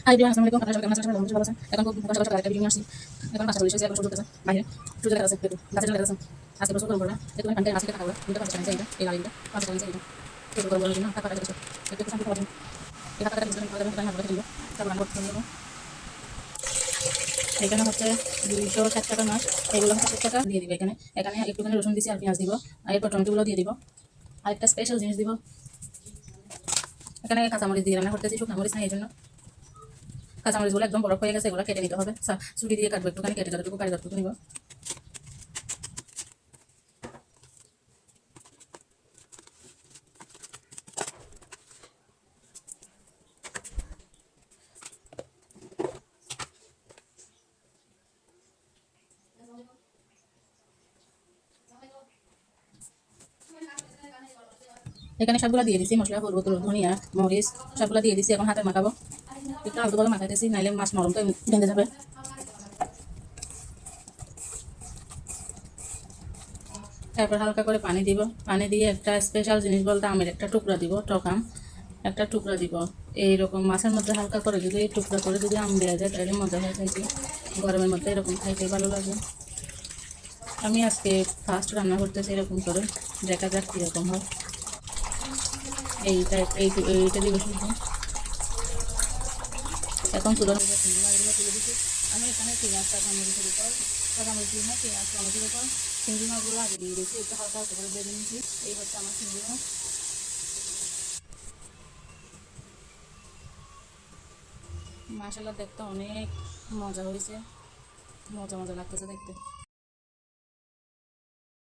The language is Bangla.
হাই বিয়ান আসসালামু আলাইকুম আপনারা সবাই কেমন আছেন? আলহামদুলিল্লাহ ভালো আছেন। এখন খুব সকাল সকাল একটা ভিডিও নিয়ে আসছি। এখন 5টা 40 হয়েছে, এখন সূর্য উঠতেছে বাইরে। সূর্য দেখা যাচ্ছে একটু, গাছের জন্য দেখা যাচ্ছে। আজকে প্রচুর গরম পড়বে। একটু পানিতে মাছ খেতে থাকবো। দুটো 50 টাকা চাইবে এই গাড়িটা 50 টাকা চাইবে। প্রচুর গরম পড়ার জন্য টাকা পাঠাতে হচ্ছে। একটু শান্তি পাবেন। এই টাকাটা কিছু টাকা দেবেন, টাকা খেলবো। তারপর রান্না করতে হবে। এখানে হচ্ছে 260 টাকা মাছ, এগুলো হচ্ছে 60 টাকা দিয়ে দিব। এখানে এখানে একটুখানি রসুন দিছি আর পেঁয়াজ দিব, আর এরপর টমেটোগুলো দিয়ে দিব। আর একটা স্পেশাল জিনিস দিব, এখানে কাঁচামরিচ দিয়ে রান্না করতেছি, শুকনো মরিচ নাই এই জন্য। কাঁচামরিচগুলো একদম বরফ হয়ে গেছে, এগুলো কেটে নিতে হবে। ছুরি দিয়ে কাটবো, একটুখানি কেটে যতটুকু পারি ততটুকু নিব। এখানে সবগুলো দিয়ে দিচ্ছি, মশলা, হলুদ, ধনিয়া, মরিচ সবগুলো দিয়ে দিচ্ছি। এখন হাতে মাখাবো, একটু আলতো করে মাখাইতেছি, নাইলে মাছ নরম তো ভেঙে যাবে। তারপর হালকা করে পানি দিব, পানি দিয়ে একটা স্পেশাল জিনিস বলতে আমের একটা টুকরা দিব, টক আম একটা টুকরা দিব। এইরকম মাছের মধ্যে হালকা করে যদি টুকরা করে যদি আম দেওয়া যায় তাহলে মজা হয় খাইতে। গরমের মধ্যে এরকম খাইতে ভালো লাগে। আমি আজকে ফার্স্ট রান্না করতেছি এরকম করে, দেখা যাক কীরকম হয়। এইটা দিব শুধু। এখন চুলা হয়ে চিংড়ি মাছগুলো তুলে দিচ্ছি। আমি এখানে পেঁয়াজ কাঁচামরিচের উপর, কাঁচামরিচ দিয়ে না পেঁয়াজ টমেটোর উপর চিংড়ি মাছগুলো আগে দিয়ে দিয়েছি, একটু হালকা হালকা করে ভেজে নিয়েছি। এই হচ্ছে আমার চিংড়ি মাছ। মাশাআল্লাহ দেখতে অনেক মজা হয়েছে, মজা মজা লাগতেছে দেখতে।